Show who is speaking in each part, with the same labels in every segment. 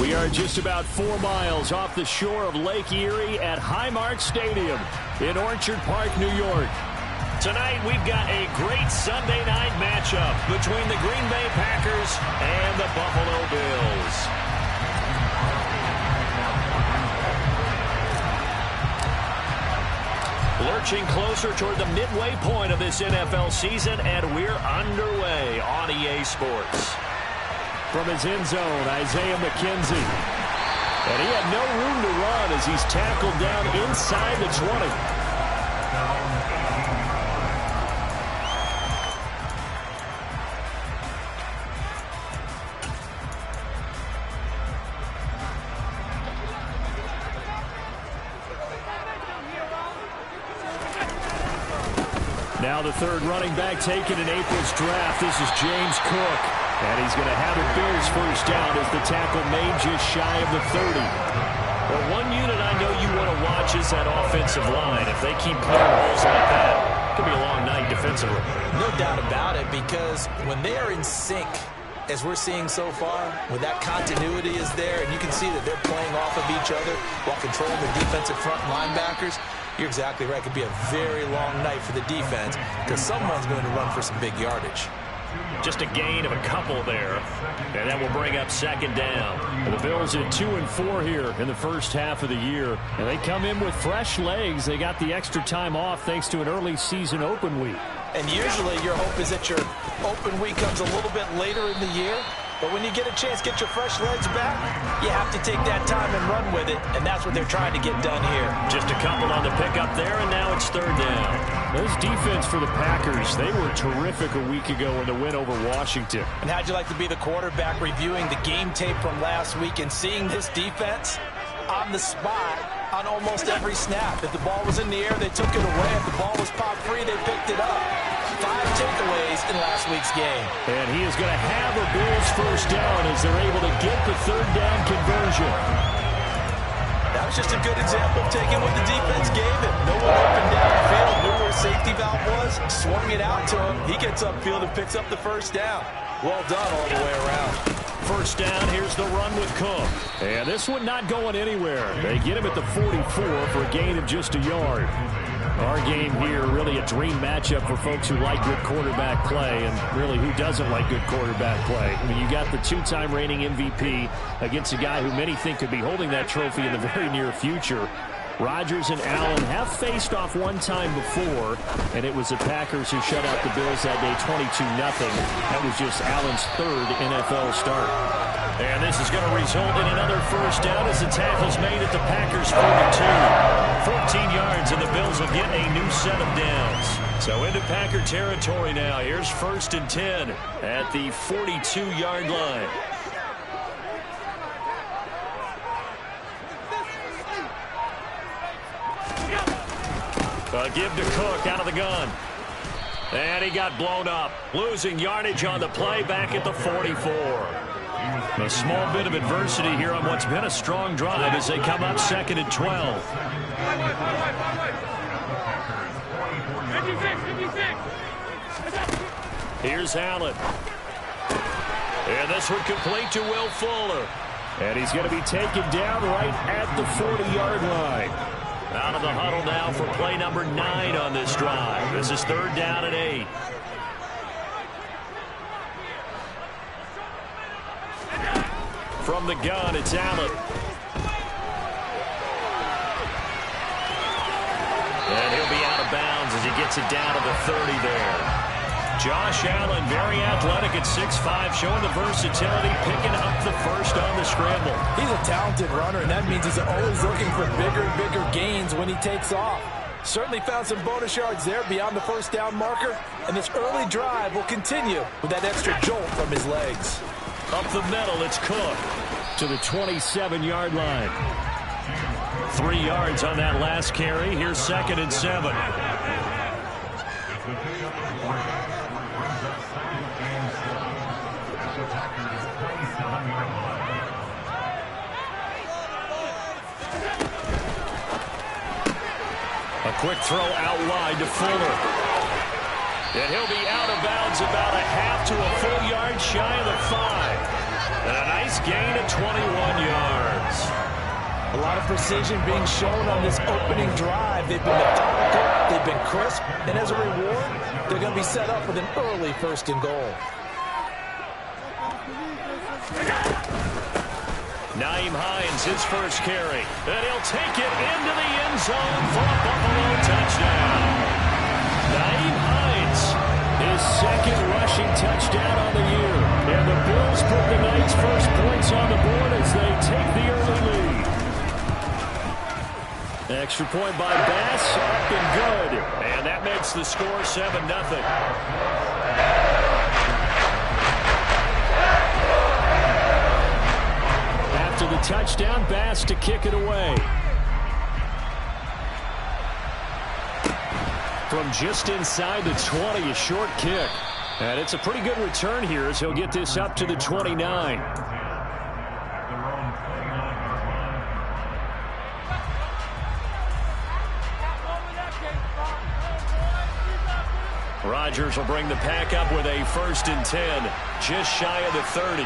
Speaker 1: We are just about 4 miles off the shore of Lake Erie at Highmark Stadium in Orchard Park, New York. Tonight, we've got a great Sunday night matchup between the Green Bay Packers and the Buffalo Bills. Lurching closer toward the midway point of this NFL season, and we're underway on EA Sports. From his end zone, Isaiah McKenzie. And he had no room to run as he's tackled down inside the 20. Now the third running back taken in April's draft. This is James Cook. And he's going to have a Bills first down as the tackle made just shy of the 30. Well, one unit I know you want to watch is that offensive line. If they keep clearing holes like that, it could be a long night defensively.
Speaker 2: No doubt about it, because when they are in sync, as we're seeing so far, when that continuity is there, and you can see that they're playing off of each other while controlling the defensive front linebackers, you're exactly right. It could be a very long night for the defense because someone's going to run for some big yardage.
Speaker 1: Just a gain of a couple there, and that will bring up second down. And the Bills at 2-4 here in the first half of the year, and they come in with fresh legs. They got the extra time off thanks to an early season open week.
Speaker 2: And usually your hope is that your open week comes a little bit later in the year. But when you get a chance to get your fresh legs back, you have to take that time and run with it, and that's what they're trying to get done here.
Speaker 1: Just a couple on the pickup there, and now it's third down. This defense for the Packers, they were terrific a week ago in the win over Washington.
Speaker 2: And how'd you like to be the quarterback reviewing the game tape from last week and seeing this defense on the spot on almost every snap? If the ball was in the air, they took it away. If the ball was popped free, they picked it up. 5 takeaways in last week's game.
Speaker 1: And he is going to have a Bills first down as they're able to get the third down conversion.
Speaker 2: That was just a good example of taking what the defense gave him. No one up and down the field, knew where his safety valve was, swung it out to him. He gets upfield and picks up the first down. Well done all the way around.
Speaker 1: First down, here's the run with Cook. And this one not going anywhere. They get him at the 44 for a gain of just a yard. Our game here, really a dream matchup for folks who like good quarterback play, and really who doesn't like good quarterback play. I mean, you got the 2-time reigning MVP against a guy who many think could be holding that trophy in the very near future. Rodgers and Allen have faced off one time before, and it was the Packers who shut out the Bills that day 22-0. That was just Allen's third NFL start. And this is going to result in another first down as the tackle's made at the Packers' 42. 14 yards, and the Bills will get a new set of downs. So into Packer territory now. Here's 1st and 10 at the 42-yard line. Give to Cook out of the gun. And he got blown up. Losing yardage on the play back at the 44. A small bit of adversity here on what's been a strong drive as they come up 2nd and 12. Here's Allen. And this one complete to Will Fuller. And he's going to be taken down right at the 40-yard line. Out of the huddle now for play number 9 on this drive. This is 3rd down and 8. From the gun, it's Allen. And he'll be out of bounds as he gets it down to the 30 there. Josh Allen, very athletic at 6'5", showing the versatility, picking up the first on the scramble.
Speaker 2: He's a talented runner, and that means he's always looking for bigger and bigger gains when he takes off. Certainly found some bonus yards there beyond the first down marker, and this early drive will continue with that extra jolt from his legs.
Speaker 1: Up the middle, it's Cook to the 27-yard line. 3 yards on that last carry. Here's 2nd and 7. A quick throw out wide to Fuller. And he'll be out of bounds about a half to a full yard shy of the 5. And a nice gain of 21 yards.
Speaker 2: A lot of precision being shown on this opening drive. They've been methodical, they've been crisp, and as a reward, they're going to be set up with an early 1st and goal.
Speaker 1: Nyheim Hines, his first carry. And he'll take it into the end zone for a Buffalo touchdown. Nyheim Hines, his 2nd rushing touchdown on the year. And the Bills put the Knights' first points on the board as they take the early lead. Extra point by Bass, up and good. And that makes the score 7-0. After the touchdown, Bass to kick it away. From just inside the 20, a short kick. And it's a pretty good return here as he'll get this up to the 29. Rodgers will bring the pack up with a 1st and 10, just shy of the 30.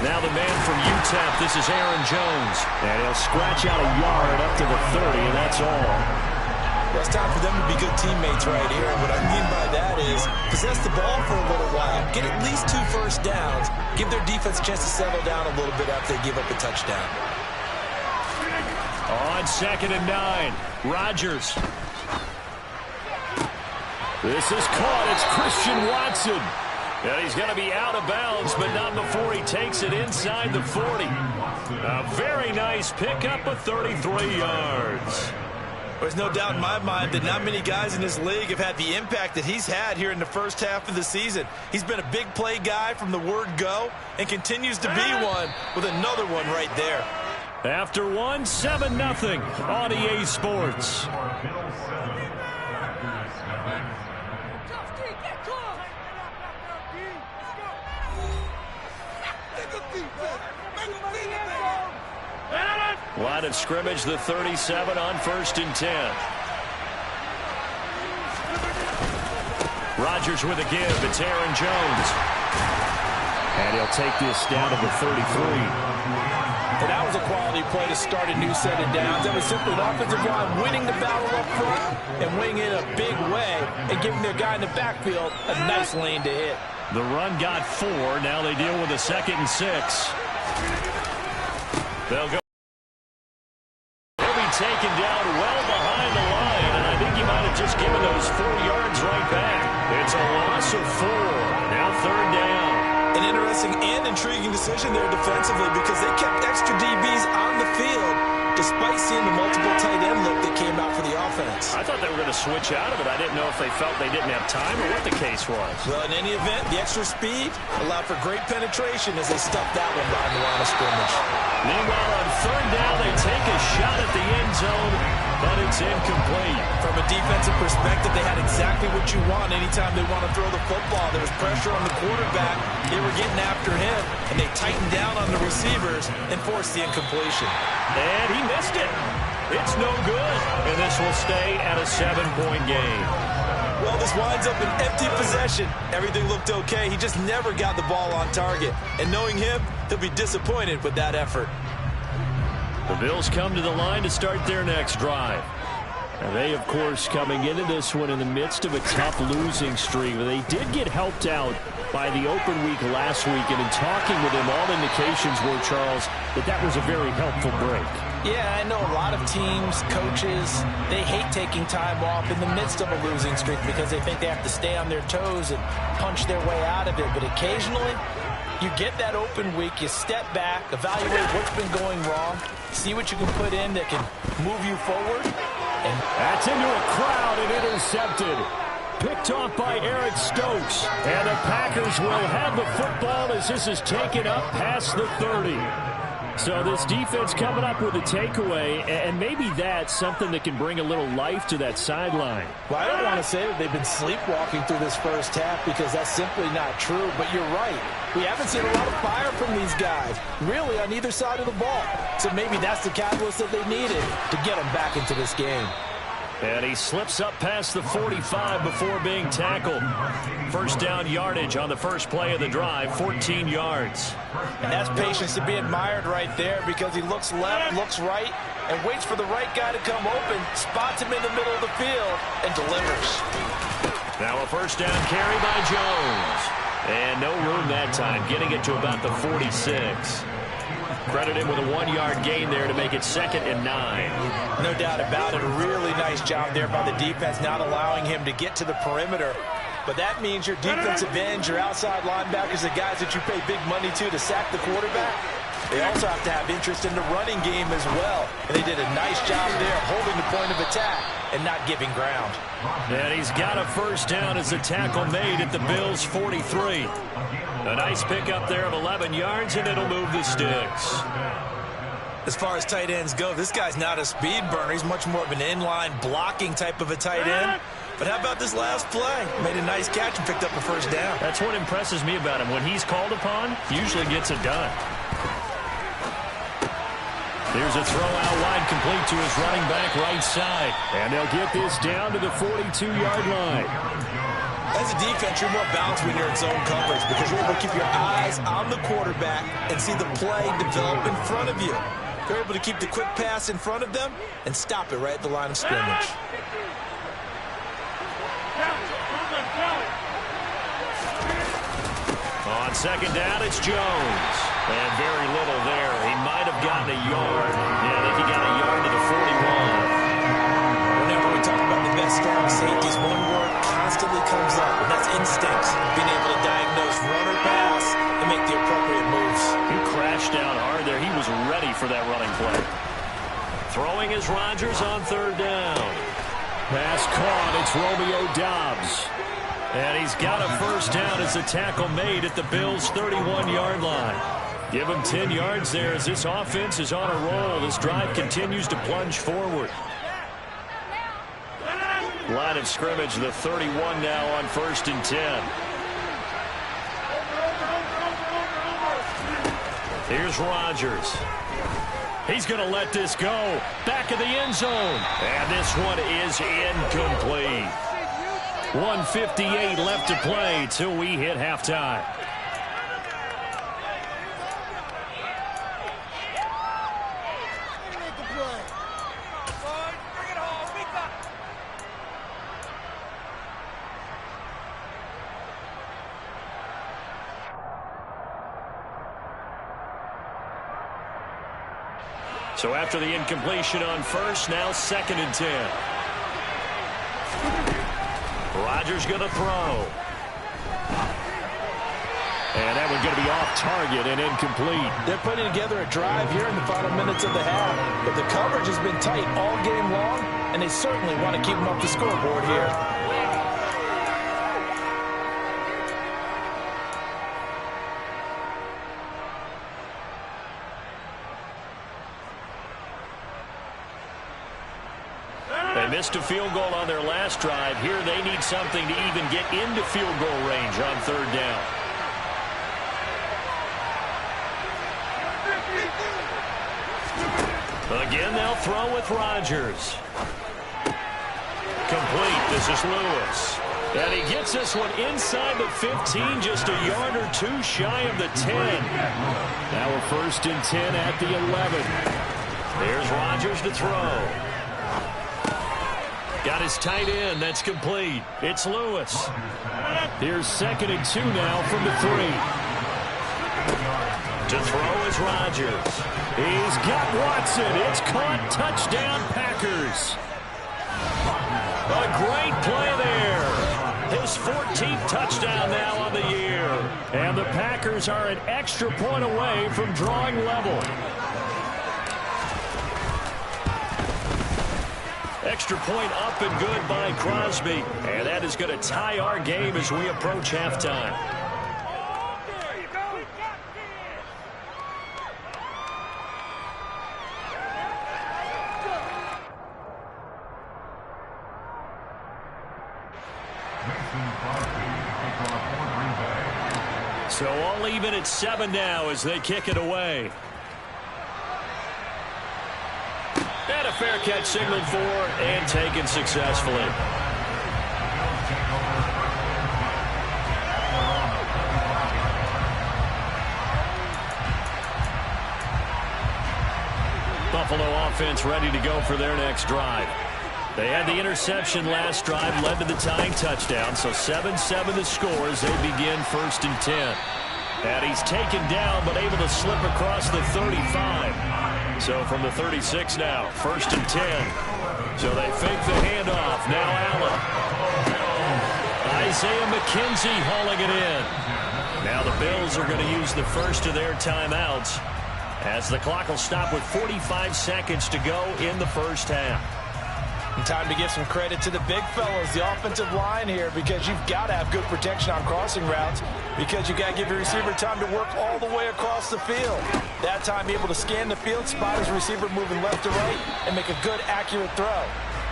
Speaker 1: Now the man from UTEP, this is Aaron Jones. And he'll scratch out a yard up to the 30, and that's all.
Speaker 2: Well, it's time for them to be good teammates right here. And what I mean by that is possess the ball for a little while, get at least 2 first downs, give their defense a chance to settle down a little bit after they give up a touchdown.
Speaker 1: On 2nd and 9, Rodgers. This is caught. It's Christian Watson. And he's going to be out of bounds, but not before he takes it inside the 40. A very nice pickup of 33 yards.
Speaker 2: There's no doubt in my mind that not many guys in this league have had the impact that he's had here in the first half of the season. He's been a big play guy from the word go and continues to be one with another one right there.
Speaker 1: After one, 7-0 on EA Sports. Line of scrimmage, the 37 on 1st and 10. Rodgers with a give. It's Aaron Jones. And he'll take this down to the 33.
Speaker 2: And that was a quality play to start a new set of downs. That was simply an offensive line winning the battle up front and winning it a big way and giving their guy in the backfield a nice lane to hit.
Speaker 1: The run got 4. Now they deal with a 2nd and 6. They'll go. Taken down well behind the line, and I think he might have just given those 4 yards right back. It's a loss of 4. Now 3rd down.
Speaker 2: An interesting and intriguing decision there defensively because they kept extra DBs on the field despite seeing the multiple tight end look that came out for the offense.
Speaker 1: I thought they were going to switch out of it. I didn't know if they felt they didn't have time or what the case was.
Speaker 2: Well, in any event, the extra speed allowed for great penetration as they stuffed that one behind the line of scrimmage.
Speaker 1: Meanwhile, on 3rd down, they take a shot at the end zone, but it's incomplete.
Speaker 2: From a defensive perspective, they had exactly what you want anytime they want to throw the football. There was pressure on the quarterback. They were getting after him, and they tightened down on the receivers and forced the incompletion.
Speaker 1: And he missed it. It's no good. And this will stay at a 7-point game.
Speaker 2: Well, this winds up an empty possession. Everything looked okay. He just never got the ball on target. And knowing him, he'll be disappointed with that effort.
Speaker 1: The Bills come to the line to start their next drive. And they, of course, coming into this one in the midst of a tough losing streak. They did get helped out by the open week last week. And in talking with him, all indications were, Charles, that was a very helpful break.
Speaker 2: Yeah, I know a lot of teams, coaches, they hate taking time off in the midst of a losing streak because they think they have to stay on their toes and punch their way out of it. But occasionally, you get that open week, you step back, evaluate what's been going wrong, see what you can put in that can move you forward. And
Speaker 1: that's into a crowd and intercepted. Picked off by Eric Stokes. And the Packers will have the football as this is taken up past the 30. So this defense coming up with a takeaway, and maybe that's something that can bring a little life to that sideline.
Speaker 2: Well, I don't want to say that they've been sleepwalking through this first half because that's simply not true, but you're right. We haven't seen a lot of fire from these guys, really, on either side of the ball. So maybe that's the catalyst that they needed to get them back into this game.
Speaker 1: And he slips up past the 45 before being tackled. First down yardage on the first play of the drive, 14 yards.
Speaker 2: And that's patience to be admired right there, because he looks left, looks right, and waits for the right guy to come open, spots him in the middle of the field, and delivers.
Speaker 1: Now a first down carry by Jones. And no room that time, getting it to about the 46. Credit him with a 1-yard gain there to make it 2nd and 9.
Speaker 2: No doubt about it. A really nice job there by the defense, not allowing him to get to the perimeter. But that means your defensive ends, your outside linebackers, the guys that you pay big money to sack the quarterback, they also have to have interest in the running game as well. And they did a nice job there holding the point of attack and not giving ground.
Speaker 1: And he's got a first down as the tackle made at the Bills' 43. A nice pickup there of 11 yards, and it'll move the sticks.
Speaker 2: As far as tight ends go, this guy's not a speed burner. He's much more of an inline blocking type of a tight end. But how about this last play? Made a nice catch and picked up a first down.
Speaker 1: That's what impresses me about him. When he's called upon, he usually gets it done. There's a throw out wide, complete to his running back right side. And they'll get this down to the 42-yard line.
Speaker 2: As a defense, you're more balanced when you're in zone coverage, because you're able to keep your eyes on the quarterback and see the play develop in front of you. You're able to keep the quick pass in front of them and stop it right at the line of scrimmage.
Speaker 1: On second down, it's Jones. And very little there. He might have gotten a yard. Yeah, I think he got a yard to the 41.
Speaker 2: Whenever we talk about the best strong safeties, one word constantly comes up, and that's instincts. Being able to diagnose run or pass and make the appropriate moves.
Speaker 1: He crashed down hard there. He was ready for that running play. Throwing is Rodgers on third down. Pass caught. It's Romeo Doubs. And he's got a first down as the tackle made at the Bills' 31-yard line. Give him 10 yards there as this offense is on a roll. This drive continues to plunge forward. Line of scrimmage, the 31 now on 1st and 10. Here's Rodgers. He's going to let this go. Back of the end zone. And this one is incomplete. 1:58 left to play till we hit halftime. So after the incompletion on first, now 2nd and 10. Rodgers going to throw. And that one's going to be off target and incomplete.
Speaker 2: They're putting together a drive here in the final minutes of the half. But the coverage has been tight all game long, and they certainly want to keep them off the scoreboard here.
Speaker 1: They missed a field goal on their last drive. Here they need something to even get into field goal range on third down. Again, they'll throw with Rodgers. Complete. This is Lewis. And he gets this one inside the 15, just a yard or two shy of the 10. Now a 1st and 10 at the 11. There's Rodgers to throw. Got his tight end. That's complete. It's Lewis. Here's 2nd and 2 now from the 3. To throw is Rodgers. He's got Watson. It's caught. Touchdown, Packers. A great play there. His 14th touchdown now on the year. And the Packers are an extra point away from drawing level. Extra point up and good by Crosby. And that is going to tie our game as we approach halftime. So all even at 7 now as they kick it away. And a fair catch signaled for and taken successfully. Buffalo offense ready to go for their next drive. They had the interception last drive, led to the tying touchdown, so 7-7 the score as they begin 1st and 10. And he's taken down, but able to slip across the 35. So from the 36 now, 1st and 10. So they fake the handoff. Now Allen. Isaiah McKenzie hauling it in. Now the Bills are going to use the first of their timeouts as the clock will stop with 45 seconds to go in the first half.
Speaker 2: And time to give some credit to the big fellas, the offensive line here, because you've got to have good protection on crossing routes, because you've got to give your receiver time to work all the way across the field. That time able to scan the field, spot his receiver moving left to right, and make a good, accurate throw.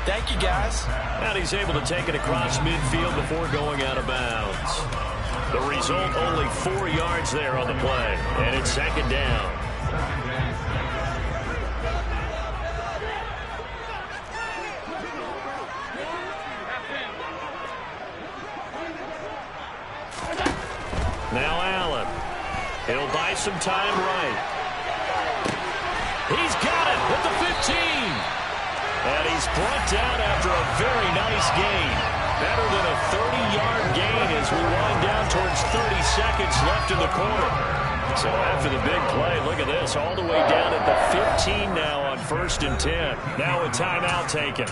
Speaker 2: Thank you, guys.
Speaker 1: And he's able to take it across midfield before going out of bounds. The result, only 4 yards there on the play, and it's 2nd down. Now Allen. He'll buy some time right. He's got it at the 15. And he's brought down after a very nice gain. Better than a 30-yard gain as we wind down towards 30 seconds left in the quarter. So after the big play, look at this, all the way down at the 15 now on 1st and 10. Now a timeout taken.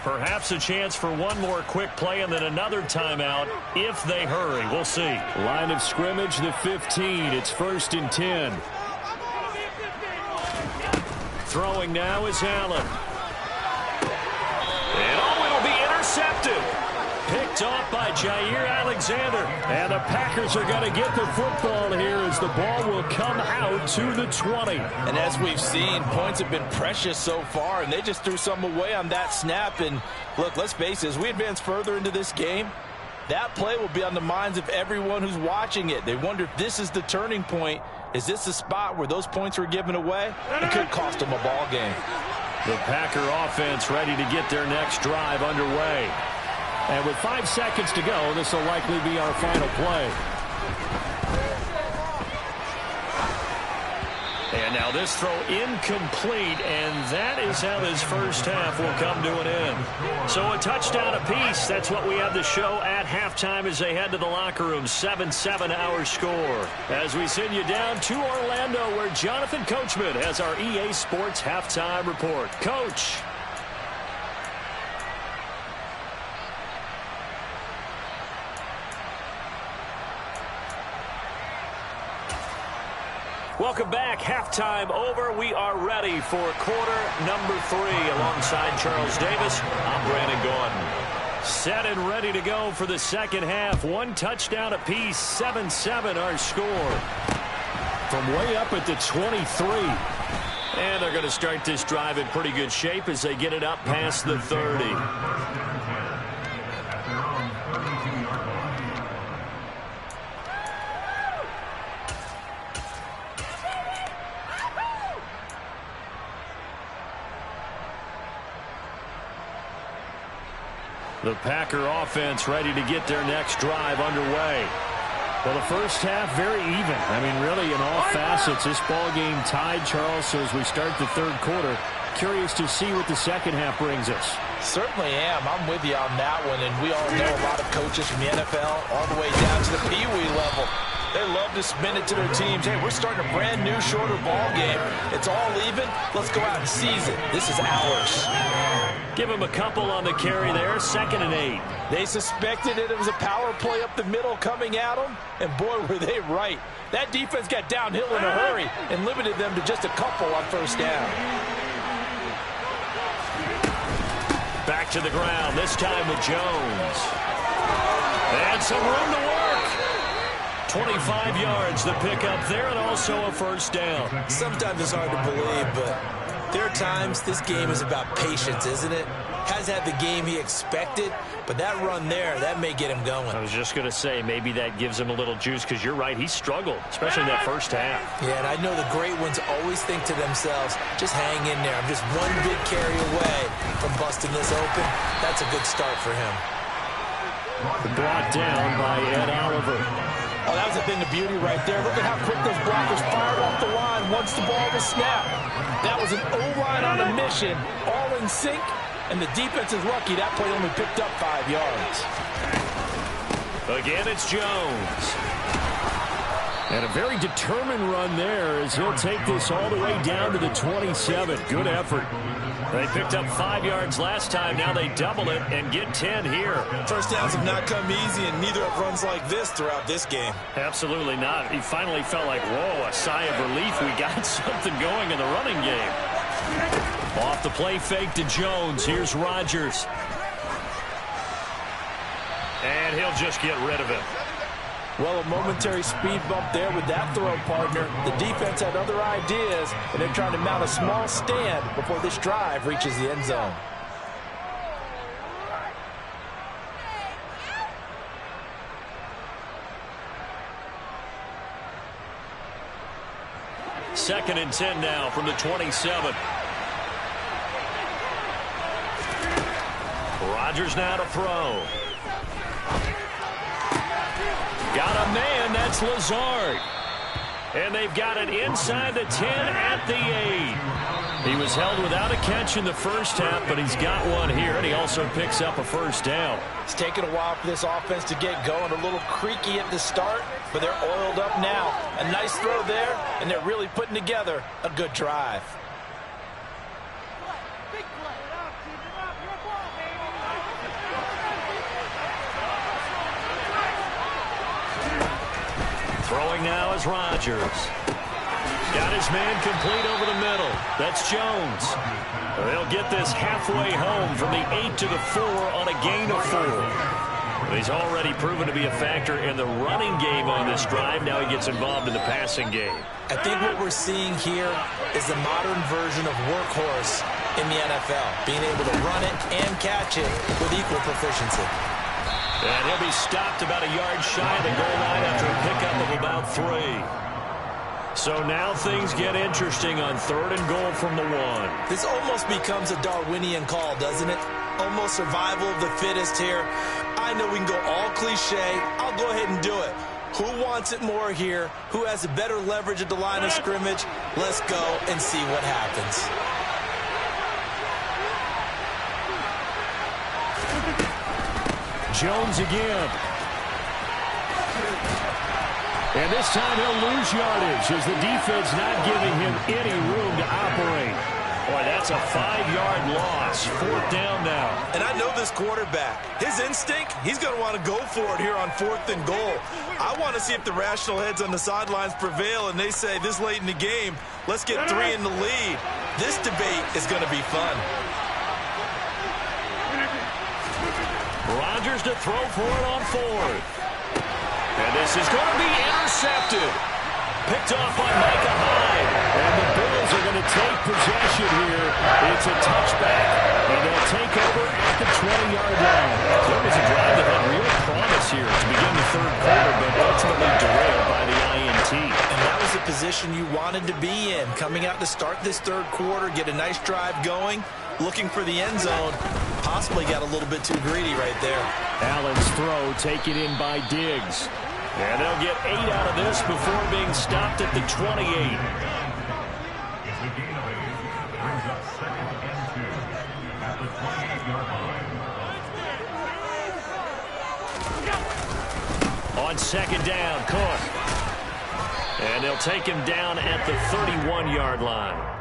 Speaker 1: Perhaps a chance for one more quick play and then another timeout if they hurry. We'll see. Line of scrimmage, the 15. It's 1st and 10. Throwing now is Allen. And it'll be intercepted. Picked off by Jair Alexander. And the Packers are going to get the football here as the ball will come out to the 20.
Speaker 2: And as we've seen, points have been precious so far, and they just threw some away on that snap. And look, let's face it, as we advance further into this game, that play will be on the minds of everyone who's watching it. They wonder if this is the turning point. Is this the spot where those points were given away? It could cost them a ball game.
Speaker 1: The Packer offense ready to get their next drive underway. And with 5 seconds to go, this will likely be our final play. And now this throw incomplete, and that is how this first half will come to an end. So a touchdown apiece. That's what we have to show at halftime as they head to the locker room. 7-7 our score. As we send you down to Orlando, where Jonathan Coachman has our EA Sports halftime report. Coach. Welcome back. Halftime over. We are ready for quarter number 3. Alongside Charles Davis, I'm Brandon Gordon. Set and ready to go for the second half. One touchdown apiece. 7-7 our score. From way up at the 23. And they're going to start this drive in pretty good shape as they get it up past the 30. The Packer offense ready to get their next drive underway. Well, the first half very even. I mean, really in all facets, this ball game tied, Charles. So as we start the third quarter, curious to see what the second half brings us.
Speaker 2: Certainly am. I'm with you on that one. And we all know a lot of coaches from the NFL all the way down to the Pee-wee level. They love to spin it to their teams. Hey, we're starting a brand new, shorter ball game. It's all even. Let's go out and seize it. This is ours.
Speaker 1: Give him a couple on the carry there. 2nd and 8.
Speaker 2: They suspected it was a power play up the middle coming at them. And boy, were they right. That defense got downhill in a hurry and limited them to just a couple on first down.
Speaker 1: Back to the ground, this time with Jones. And some room to work. 25 yards the pickup there, and also a first down.
Speaker 2: Sometimes it's hard to believe, but there are times this game is about patience, isn't it? Hasn't had the game he expected, But that run there, that may get him going.
Speaker 1: I was just going to say, maybe that gives him a little juice, because you're right, he struggled, especially in that first half.
Speaker 2: Yeah, and I know the great ones always think to themselves, just hang in there. I'm just one big carry away from busting this open. That's a good start for him.
Speaker 1: Brought down by Ed Oliver.
Speaker 3: Oh, that was a thing of beauty right there. Look at how quick those blockers fired off the line once the ball was snapped. That was an O-line on a mission, all in sync. And the defense is lucky that play only picked up 5 yards.
Speaker 1: Again, it's Jones. And a very determined run there as he'll take this all the way down to the 27. Good effort. They picked up 5 yards last time. Now they double it and get 10 here.
Speaker 2: First downs have not come easy, and neither have runs like this throughout this game.
Speaker 1: Absolutely not. He finally felt like, whoa, a sigh of relief. We got something going in the running game. Off the play fake to Jones. Here's Rodgers. And he'll just get rid of it.
Speaker 3: Well, a momentary speed bump there with that throw, partner. The defense had other ideas, and they're trying to mount a small stand before this drive reaches the end zone.
Speaker 1: Second and 10 now from the 27. Rodgers now to throw. Got a man, that's Lazard. And they've got it inside the 10 at the 8. He was held without a catch in the first half, but he's got one here, and he also picks up a first down.
Speaker 3: It's taken a while for this offense to get going. A little creaky at the start, but they're oiled up now. A nice throw there, and they're really putting together a good drive.
Speaker 1: Throwing now is Rodgers. Got his man complete over the middle. That's Jones. They'll get this halfway home from the 8 to the 4 on a gain of 4. But he's already proven to be a factor in the running game on this drive. Now he gets involved in the passing game.
Speaker 2: I think what we're seeing here is the modern version of workhorse in the NFL, being able to run it and catch it with equal proficiency.
Speaker 1: And he'll be stopped about a yard shy of the goal line after a pickup of about 3. So now things get interesting on 3rd and goal from the 1.
Speaker 2: This almost becomes a Darwinian call, doesn't it? Almost survival of the fittest here. I know we can go all cliche. I'll go ahead and do it. Who wants it more here? Who has a better leverage at the line of scrimmage? Let's go and see what happens.
Speaker 1: Jones again. And this time he'll lose yardage as the defense not giving him any room to operate. Boy, that's a 5-yard loss. 4th down now.
Speaker 2: And I know this quarterback. His instinct, he's going to want to go for it here on 4th and goal. I want to see if the rational heads on the sidelines prevail and they say this late in the game, let's get 3 in the lead. This debate is going to be fun.
Speaker 1: Rodgers to throw for it on 4th. And this is going to be intercepted. Picked off by Micah Hyde. And the Bills are going to take possession here. It's a touchback. And they'll take over at the 20-yard line. So it was a drive that had real promise here to begin the 3rd quarter, but ultimately derailed by the INT.
Speaker 2: And that was the position you wanted to be in. Coming out to start this 3rd quarter, get a nice drive going, looking for the end zone. Possibly got a little bit too greedy right there.
Speaker 1: Allen's throw taken in by Diggs. And they'll get 8 out of this before being stopped at the 28. On 2nd down, Cook. And they'll take him down at the 31-yard line.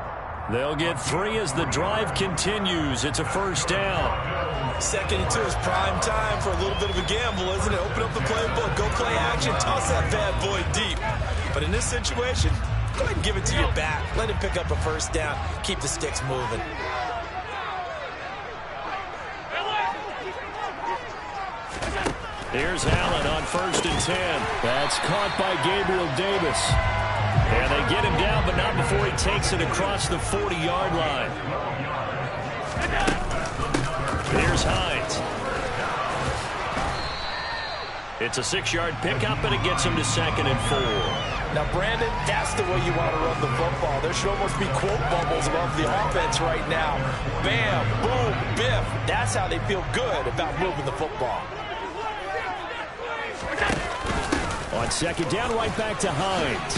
Speaker 1: They'll get 3 as the drive continues. It's a 1st down.
Speaker 2: 2nd and 2 is prime time for a little bit of a gamble, isn't it? Open up the playbook, go play action, toss that bad boy deep. But in this situation, go ahead and give it to your back. Let him pick up a 1st down. Keep the sticks moving.
Speaker 1: Here's Allen on 1st and 10. That's caught by Gabriel Davis. And they get him down, but not before he takes it across the 40-yard line. Here's Hines. It's a 6-yard pickup, and it gets him to 2nd and 4.
Speaker 3: Now, Brandon, that's the way you want to run the football. There should almost be quote bubbles above the offense right now. Bam, boom, biff. That's how they feel good about moving the football.
Speaker 1: On 2nd down, right back to Hines.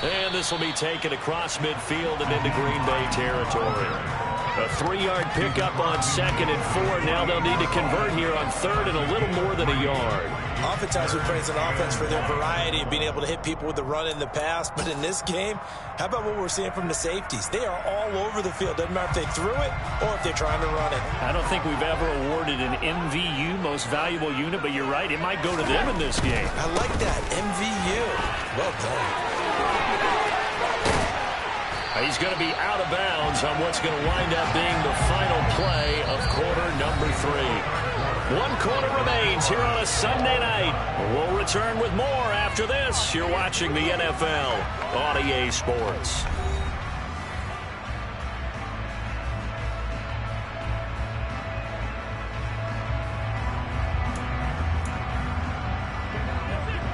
Speaker 1: And this will be taken across midfield and into Green Bay territory. A 3-yard pickup on 2nd and 4. Now they'll need to convert here on 3rd and a little more than a yard.
Speaker 2: Oftentimes we praise an offense for their variety of being able to hit people with the run in the pass. But in this game, how about what we're seeing from the safeties? They are all over the field. Doesn't matter if they threw it or if they're trying to run it.
Speaker 1: I don't think we've ever awarded an MVU, most valuable unit, but you're right, it might go to them in this game.
Speaker 2: I like that, MVU. Well done.
Speaker 1: He's going to be out of bounds on what's going to wind up being the final play of quarter number 3. 1 quarter remains here on a Sunday night. We'll return with more after this. You're watching the NFL on EA Sports.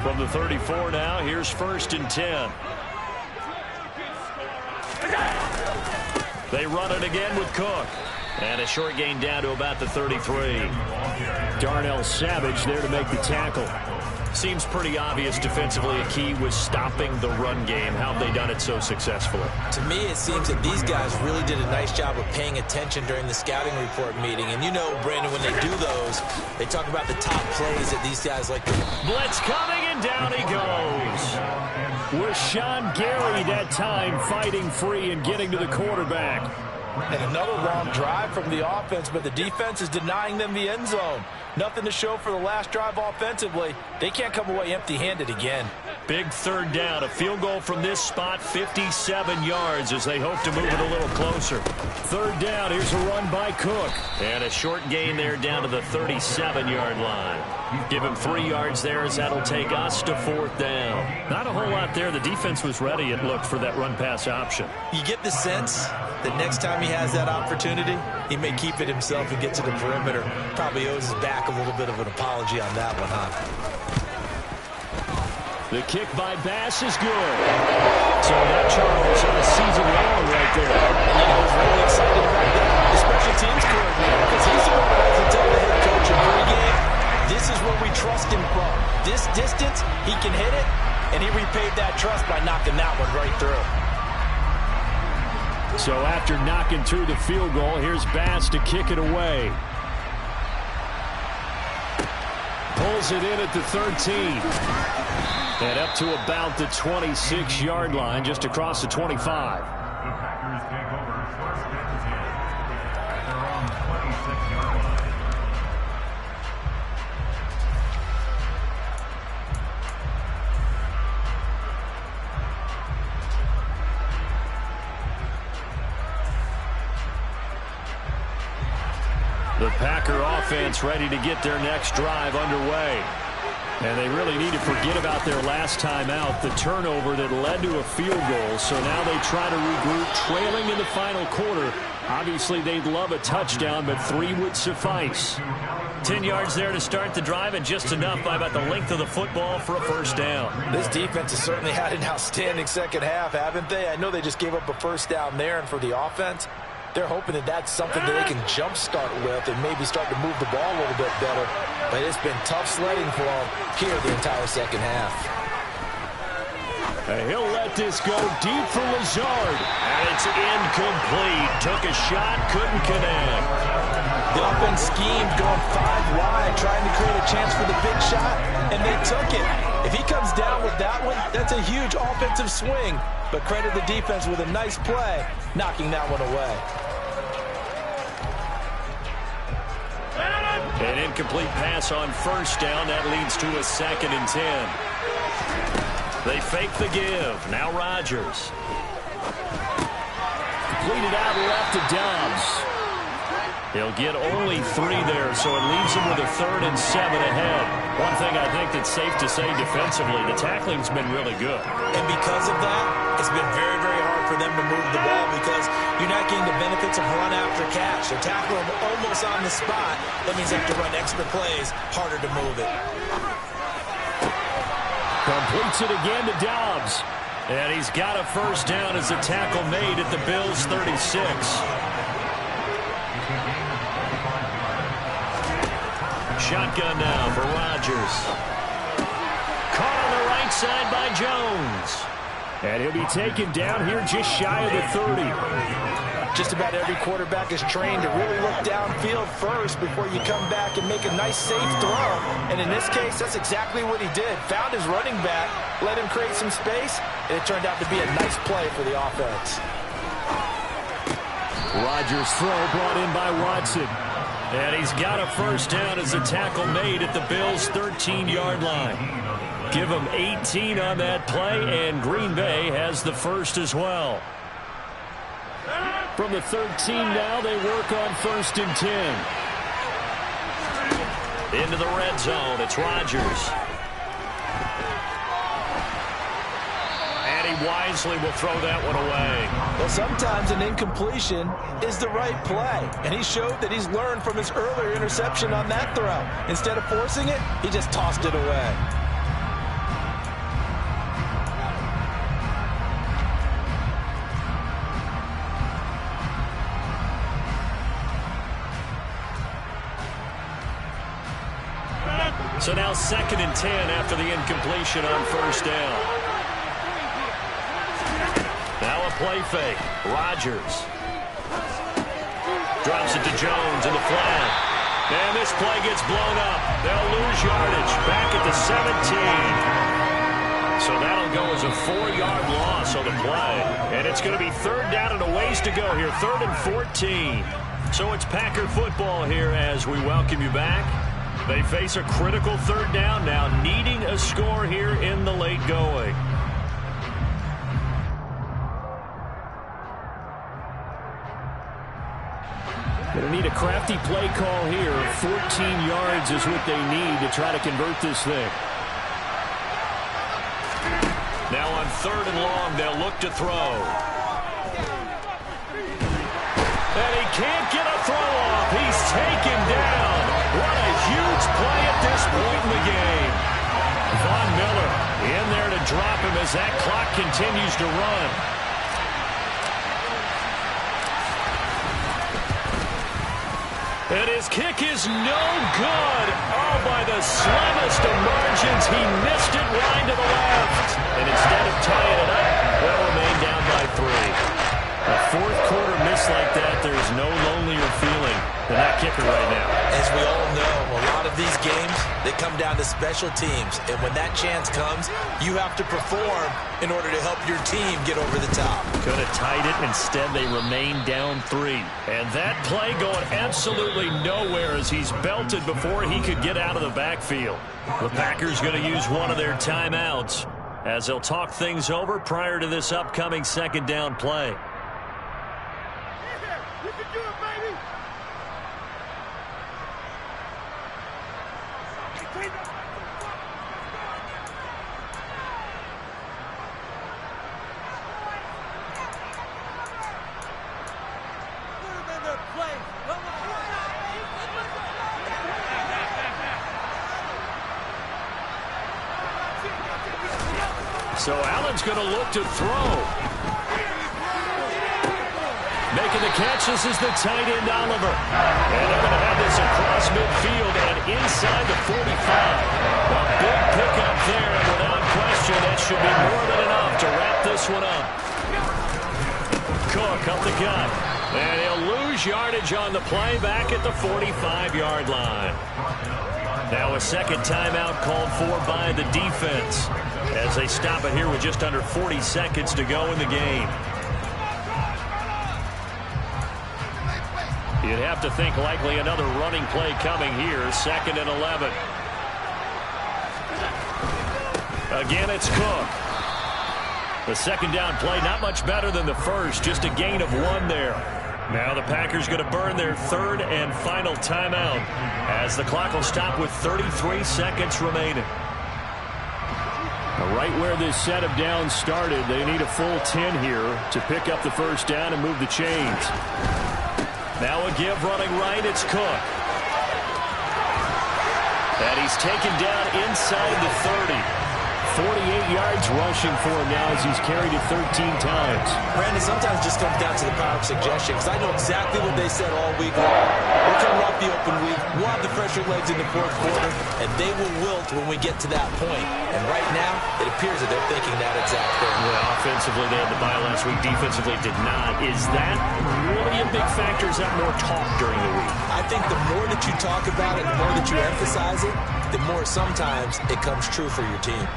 Speaker 1: From the 34 now, here's 1st and 10. They run it again with Cook. And a short gain down to about the 33. Darnell Savage there to make the tackle. Seems pretty obvious defensively a key was stopping the run game. How have they done it so successfully?
Speaker 2: To me, it seems that these guys really did a nice job of paying attention during the scouting report meeting. And you know, Brandon, when they do those, they talk about the top plays that these guys like to...
Speaker 1: Blitz coming, and down he goes. With Sean Gary that time fighting free and getting to the quarterback.
Speaker 3: And another long drive from the offense, but the defense is denying them the end zone. Nothing to show for the last drive offensively. They can't come away empty-handed again.
Speaker 1: Big 3rd down. A field goal from this spot, 57 yards as they hope to move it a little closer. 3rd down. Here's a run by Cook. And a short gain there down to the 37-yard line. Give him 3 yards there as that'll take us to 4th down. Not a whole lot there. The defense was ready, it looked, for that run-pass option.
Speaker 2: You get the sense that next time he has that opportunity, he may keep it himself and get to the perimeter. Probably owes his back a little bit of an apology on that one, huh?
Speaker 1: The kick by Bass is good. So that Charles on a season long right there.
Speaker 3: And you know, I was really excited about that. The special teams coordinator, because he's the one that has to tell the head coach in pregame, this is where we trust him from. This distance, he can hit it, and he repaid that trust by knocking that one right through.
Speaker 1: So after knocking through the field goal, here's Bass to kick it away. Pulls it in at the 13. And up to about the 26-yard line, just across the 25. The Packer offense ready to get their next drive underway. And they really need to forget about their last time out, the turnover that led to a field goal. So now they try to regroup, trailing in the final quarter. Obviously, they'd love a touchdown, but 3 would suffice. 10 yards there to start the drive, and just enough by about the length of the football for a 1st down.
Speaker 3: This defense has certainly had an outstanding second half, haven't they? I know they just gave up a 1st down there, and for the offense, they're hoping that that's something that they can jumpstart with and maybe start to move the ball a little bit better. But it's been tough sledding for them here the entire second half.
Speaker 1: And he'll let this go deep for Lazard. And it's incomplete. Took a shot, couldn't connect.
Speaker 3: The offense schemed going 5 wide, trying to create a chance for the big shot, and they took it. If he comes down with that one, that's a huge offensive swing. But credit the defense with a nice play, knocking that one away.
Speaker 1: An incomplete pass on 1st down. That leads to a 2nd and 10. They fake the give. Now Rodgers. Completed out left to Dobbs. He'll get only 3 there, so it leaves him with a 3rd and 7 ahead. One thing I think that's safe to say defensively, the tackling's been really good.
Speaker 2: And because of that, it's been very, very hard for them to move the ball because you're not getting the benefits of run after catch. They're tackling almost on the spot. That means they have to run extra plays, harder to move it.
Speaker 1: Completes it again to Dobbs. And he's got a first down as a tackle made at the Bills' 36. Shotgun now for Rodgers. Caught on the right side by Jones. And he'll be taken down here just shy of the 30.
Speaker 3: Just about every quarterback is trained to really look downfield first before you come back and make a nice, safe throw. And in this case, that's exactly what he did. Found his running back, let him create some space, and it turned out to be a nice play for the offense.
Speaker 1: Rodgers' throw brought in by Watson. And he's got a first down as a tackle made at the Bills' 13-yard line. Give him 18 on that play, and Green Bay has the first as well. From the 13 now, they work on 1st and 10. Into the red zone, it's Rodgers. And he wisely will throw that one away.
Speaker 3: Well, sometimes an incompletion is the right play, and he showed that he's learned from his earlier interception on that throw. Instead of forcing it, he just tossed it away.
Speaker 1: So now 2nd and 10 after the incompletion on 1st down. Now a play fake. Rodgers drops it to Jones in the flat. And this play gets blown up. They'll lose yardage back at the 17. So that'll go as a 4-yard loss on the play. And it's going to be 3rd down and a ways to go here. 3rd and 14. So it's Packer football here as we welcome you back. They face a critical 3rd down now, needing a score here in the late going. Going to need a crafty play call here. 14 yards is what they need to try to convert this thing. Now on 3rd and long, they'll look to throw. And he can't get a throw off. He's taken down. What a huge play at this point in the game. Von Miller in there to drop him as that clock continues to run. And his kick is no good. Oh, by the slimmest of margins, he missed it wide to the left. And instead of tying it up, they'll remain down by 3. A 4th quarter miss like that, there's no lonelier feeling than that kicker right now.
Speaker 2: As we all know, a lot of these games, they come down to special teams. And when that chance comes, you have to perform in order to help your team get over the top.
Speaker 1: Could have tied it. Instead, they remain down 3. And that play going absolutely nowhere as he's belted before he could get out of the backfield. The Packers going to use one of their timeouts as they'll talk things over prior to this upcoming 2nd down play. So Allen's going to look to throw. Making the catch, this is the tight end, Oliver. And they're going to have this across midfield and inside the 45. A big pickup there, and without question, that should be more than enough to wrap this one up. Cook up the gut. And he'll lose yardage on the play back at the 45-yard line. Now a 2nd timeout called for by the defense as they stop it here with just under 40 seconds to go in the game. You'd have to think likely another running play coming here. 2nd and 11. Again, it's Cook. The 2nd down play, not much better than the first. Just a gain of 1 there. Now the Packers going to burn their 3rd and final timeout as the clock will stop with 33 seconds remaining. Right where this set of downs started, they need a full 10 here to pick up the first down and move the chains. Now a give running right, it's Cook. And he's taken down inside the 30. 48 yards rushing for him now as he's carried it 13 times.
Speaker 2: Brandon, sometimes it just comes down to the power of suggestion, because I know exactly what they said all week long. We're coming off the open week. We'll have the fresher legs in the fourth quarter, and they will wilt when we get to that point. And right now, it appears that they're thinking that exact thing.
Speaker 1: Yeah, offensively, they had the bye last week. Defensively, did not. Is that really a big factor? Is that more talk during the week?
Speaker 2: I think the more that you talk about it, the more that you emphasize it, the more sometimes it comes true for your team.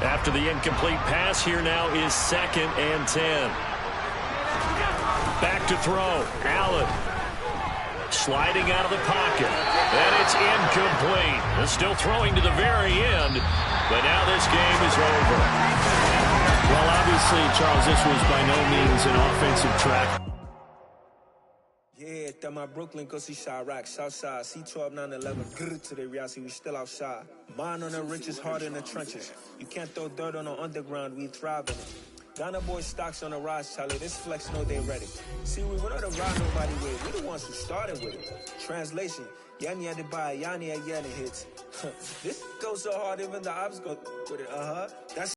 Speaker 1: After the incomplete pass, here now is 2nd and 10. Back to throw. Allen sliding out of the pocket. And it's incomplete. They're still throwing to the very end. But now this game is over. Well, obviously, Charles, this was by no means an offensive track.
Speaker 4: Yeah, that my Brooklyn go see Chirac, Southside, C12, 911, grrr to the reality, we still outside. Mine on the riches, hard in the trenches. You can't throw dirt on the underground, we thrive in it. Ghana boys stocks on the rise, Charlie, this flex know they ready. See, we went on to ride nobody with, we the ones who started with it. Translation, Yanni had to buy, Yanni had Yanni hits. This goes so hard, even the ops go with it, That's